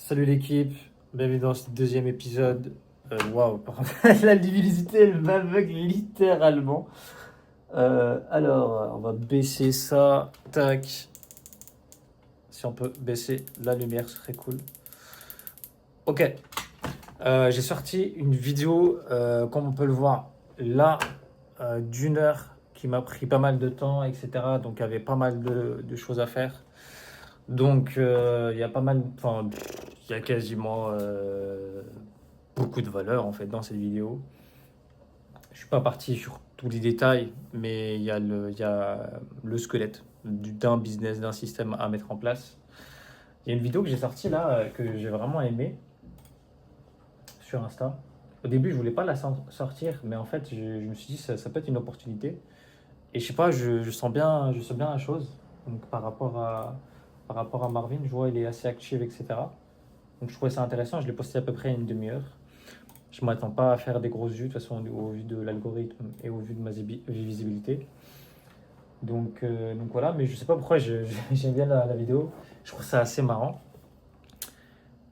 Salut l'équipe, bienvenue dans ce deuxième épisode. Waouh, par contre, la luminosité elle m'aveugle littéralement. Alors, on va baisser ça. Tac. Si on peut baisser la lumière, ce serait cool. Ok. J'ai sorti une vidéo, comme on peut le voir là, d'une heure qui m'a pris pas mal de temps, etc. Donc, il y avait pas mal de choses à faire. Donc, il y a pas mal. Enfin, il y a quasiment beaucoup de valeur en fait dans cette vidéo. Je suis pas parti sur tous les détails, mais il y a le squelette d'un business, d'un système à mettre en place. Il y a une vidéo que j'ai sortie là, que j'ai vraiment aimée sur Insta. Au début, je voulais pas la sortir, mais en fait, je me suis dit ça peut être une opportunité. Et je sais pas, je sens bien la chose. Donc par rapport à Marvin, je vois il est assez actif, etc. Donc je trouvais ça intéressant. Je l'ai posté à peu près une demi-heure. Je ne m'attends pas à faire des grosses vues, de toute façon, au vu de l'algorithme et au vu de ma visibilité. Donc voilà, mais je sais pas pourquoi j'aime bien la vidéo. Je trouve ça assez marrant.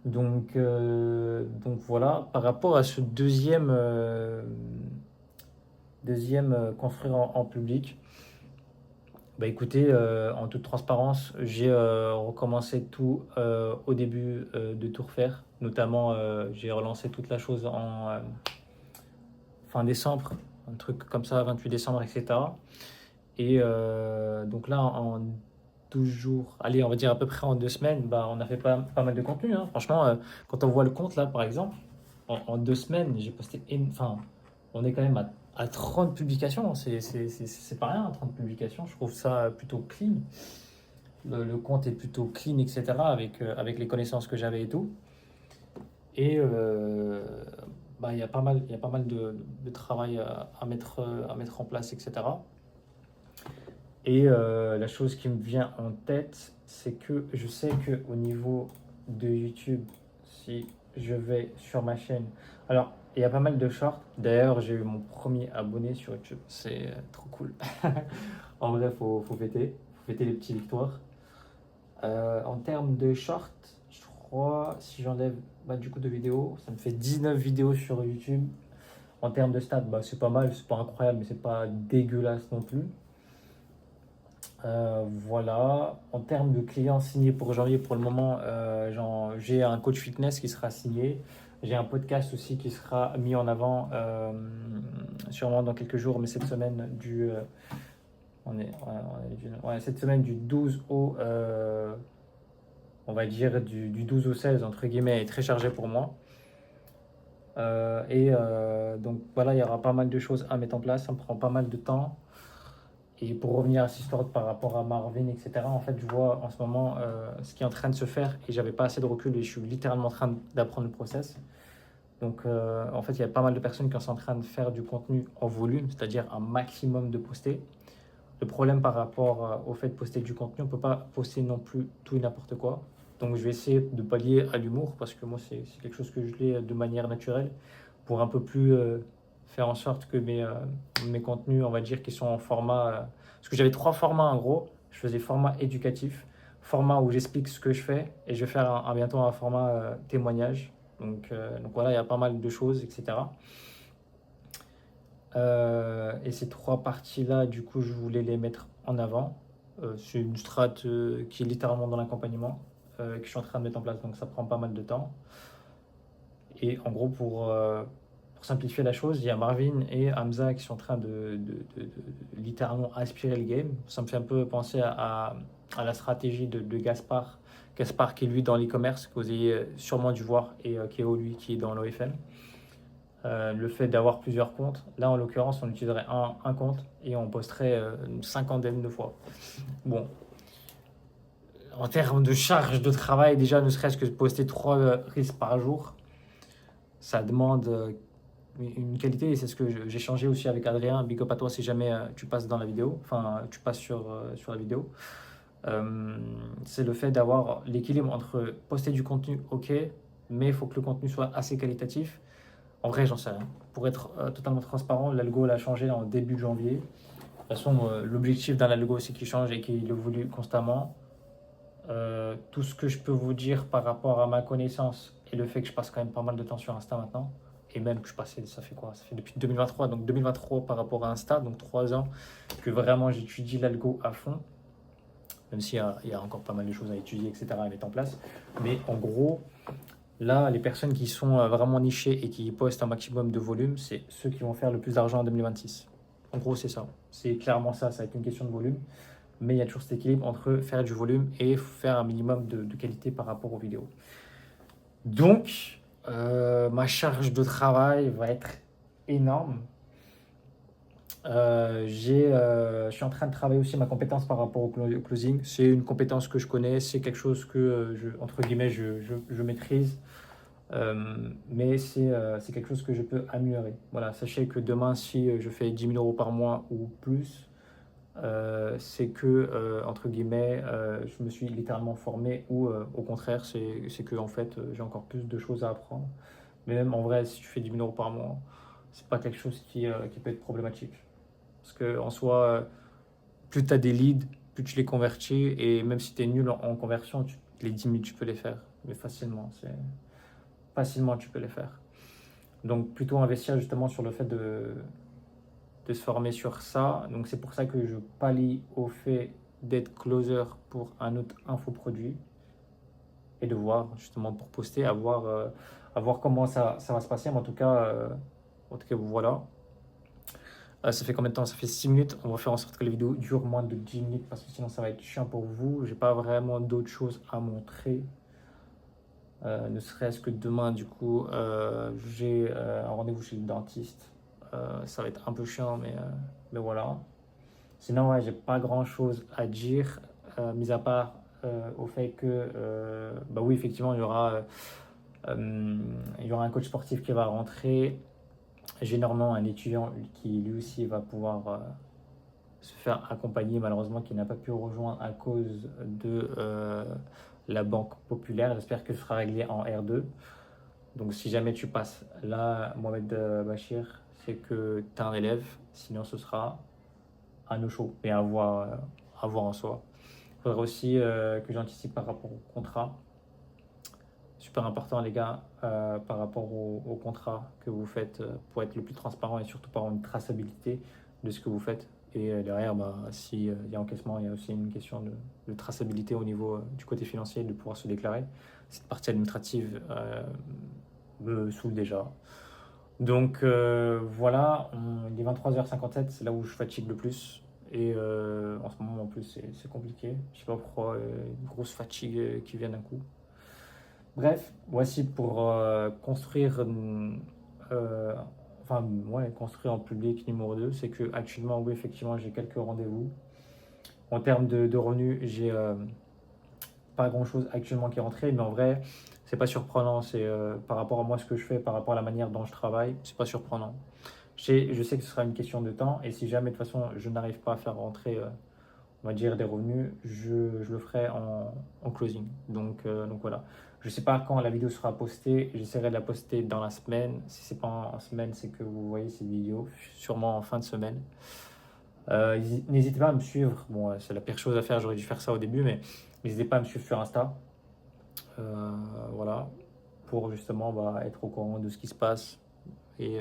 Donc voilà, par rapport à ce deuxième construire en public, bah écoutez, en toute transparence, j'ai recommencé tout au début de tout refaire. Notamment, j'ai relancé toute la chose en fin décembre, un truc comme ça, 28 décembre, etc. Et donc là, en 12 jours, allez, on va dire à peu près en 2 semaines, bah, on a fait pas mal de contenu, hein. Franchement, quand on voit le compte là, par exemple, en 2 semaines, j'ai posté, enfin, on est quand même à 30 publications. C'est pas rien, 30 publications. Je trouve ça plutôt clean. Le compte est plutôt clean, etc. Avec les connaissances que j'avais et tout. Et bah, il y a pas mal de travail à mettre en place, etc. Et la chose qui me vient en tête, c'est que je sais qu'au niveau de YouTube, si je vais sur ma chaîne, alors il y a pas mal de shorts. D'ailleurs, j'ai eu mon premier abonné sur YouTube. C'est trop cool. En vrai, faut fêter les petites victoires. En termes de shorts, je crois, si j'enlève bah, du coup de vidéos, ça me fait 19 vidéos sur YouTube. En termes de stats, bah, c'est pas mal, c'est pas incroyable, mais c'est pas dégueulasse non plus. Voilà. En termes de clients signés pour janvier, pour le moment, j'ai un coach fitness qui sera signé. J'ai un podcast aussi qui sera mis en avant sûrement dans quelques jours, mais cette semaine cette semaine du 12 au on va dire du 12 au 16 entre guillemets est très chargée pour moi. Donc voilà, il y aura pas mal de choses à mettre en place, ça me prend pas mal de temps. Et pour revenir à cette histoire par rapport à Marvin, etc., en fait, je vois en ce moment ce qui est en train de se faire et j'avais pas assez de recul et je suis littéralement en train d'apprendre le process. Donc, en fait, il y a pas mal de personnes qui sont en train de faire du contenu en volume, c'est-à-dire un maximum de poster. Le problème par rapport au fait de poster du contenu, on peut pas poster non plus tout et n'importe quoi. Donc, je vais essayer de pallier à l'humour parce que moi, c'est quelque chose que je l'ai de manière naturelle pour un peu plus faire en sorte que mes contenus, on va dire, qui sont en format. Parce que j'avais trois formats en gros. Je faisais format éducatif, format où j'explique ce que je fais, et je vais faire bientôt un format témoignage. Donc voilà, il y a pas mal de choses, etc. Et ces trois parties-là, du coup, je voulais les mettre en avant. C'est une strate qui est littéralement dans l'accompagnement, que je suis en train de mettre en place, donc ça prend pas mal de temps. Et en gros, pour simplifier la chose, il y a Marvin et Hamza qui sont en train de littéralement aspirer le game. Ça me fait un peu penser à la stratégie de Gaspard. Gaspard qui est lui dans l'e-commerce, que vous avez sûrement dû voir, et Kéo lui qui est dans l'OFM. Le fait d'avoir plusieurs comptes, là en l'occurrence on utiliserait un compte et on posterait une cinquantaine de fois. Bon, en termes de charge de travail, déjà ne serait-ce que de poster 3 reels par jour, ça demande une qualité, et c'est ce que j'ai changé aussi avec Adrien. Big up à toi si jamais tu passes dans la vidéo, enfin tu passes sur la vidéo. C'est le fait d'avoir l'équilibre entre poster du contenu, ok, mais il faut que le contenu soit assez qualitatif. En vrai, j'en sais rien. Pour être totalement transparent, l'algo l'a changé en début janvier. De toute façon, l'objectif d'un algo, c'est qu'il change et qu'il évolue constamment. Tout ce que je peux vous dire par rapport à ma connaissance et le fait que je passe quand même pas mal de temps sur Insta maintenant, et même que je passais, ça fait quoi? Ça fait depuis 2023, donc 2023 par rapport à Insta, donc 3 ans que vraiment j'étudie l'algo à fond, même il y a encore pas mal de choses à étudier, etc., à mettre en place. Mais en gros, là, les personnes qui sont vraiment nichées et qui postent un maximum de volume, c'est ceux qui vont faire le plus d'argent en 2026. En gros, c'est ça. C'est clairement ça, ça va être une question de volume. Mais il y a toujours cet équilibre entre faire du volume et faire un minimum de qualité par rapport aux vidéos. Donc, ma charge de travail va être énorme. Je suis en train de travailler aussi ma compétence par rapport au closing. C'est une compétence que je connais, c'est quelque chose que, entre guillemets, je maîtrise. Mais c'est quelque chose que je peux améliorer. Voilà, sachez que demain, si je fais 10 000 euros par mois ou plus, c'est que, entre guillemets, je me suis littéralement formé ou au contraire, c'est que en fait, j'ai encore plus de choses à apprendre. Mais même en vrai, si tu fais 10 000 euros par mois, c'est pas quelque chose qui peut être problématique. Parce que en soi, plus tu as des leads, plus tu les convertis, et même si tu es nul en conversion, les 10 000, tu peux les faire. Mais facilement, tu peux les faire. Donc plutôt investir justement sur le fait de se former sur ça. Donc c'est pour ça que je pallie au fait d'être closer pour un autre infoproduit et de voir justement pour poster, à voir comment ça va se passer. Mais en tout cas voilà. Ça fait combien de temps? Ça fait 6 minutes. On va faire en sorte que les vidéos durent moins de 10 minutes parce que sinon ça va être chiant pour vous. J'ai pas vraiment d'autres choses à montrer. Ne serait-ce que demain, du coup, j'ai un rendez-vous chez le dentiste. Ça va être un peu chiant, mais voilà. Sinon, ouais, j'ai pas grand-chose à dire, mis à part au fait que, bah oui, effectivement, il y aura un coach sportif qui va rentrer. J'ai normalement un étudiant qui lui aussi va pouvoir se faire accompagner, malheureusement, qui n'a pas pu rejoindre à cause de la Banque Populaire. J'espère que ce sera réglé en R2. Donc, si jamais tu passes là, Mohamed Bachir, c'est que tu es un élève. Sinon, ce sera un no-show, mais à voir en soi. Il faudra aussi que j'anticipe par rapport au contrat. Super important, les gars, par rapport au contrat que vous faites pour être le plus transparent et surtout par une traçabilité de ce que vous faites. Et derrière, bah, s'il y a encaissement, il y a aussi une question de traçabilité au niveau du côté financier, de pouvoir se déclarer. Cette partie administrative me saoule déjà. Donc voilà, il est 23h57, c'est là où je fatigue le plus. Et en ce moment, en plus, c'est compliqué. Je sais pas pourquoi, une grosse fatigue qui vient d'un coup. Bref, voici pour construire, euh, enfin, ouais, construire en public numéro 2. C'est que actuellement, oui, effectivement, j'ai quelques rendez-vous. En termes de revenus, j'ai pas grand-chose actuellement qui est rentré, mais en vrai, c'est pas surprenant. C'est par rapport à moi, ce que je fais, par rapport à la manière dont je travaille, c'est pas surprenant. Je sais que ce sera une question de temps, et si jamais de toute façon je n'arrive pas à faire rentrer, on va dire, des revenus, je le ferai en closing. Donc voilà. Je ne sais pas quand la vidéo sera postée, j'essaierai de la poster dans la semaine. Si c'est pas en semaine, c'est que vous voyez cette vidéo, sûrement en fin de semaine. N'hésitez pas à me suivre. Bon, c'est la pire chose à faire, j'aurais dû faire ça au début, mais n'hésitez pas à me suivre sur Insta. Voilà, pour justement bah, être au courant de ce qui se passe et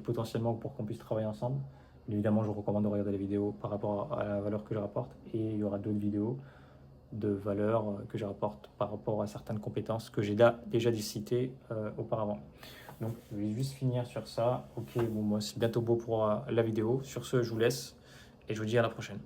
potentiellement pour qu'on puisse travailler ensemble. Évidemment, je vous recommande de regarder les vidéos par rapport à la valeur que je rapporte et il y aura d'autres vidéos de valeur que je rapporte par rapport à certaines compétences que j'ai déjà citées auparavant. Donc, je vais juste finir sur ça. Ok, bon, moi, c'est bientôt beau pour la vidéo. Sur ce, je vous laisse et je vous dis à la prochaine.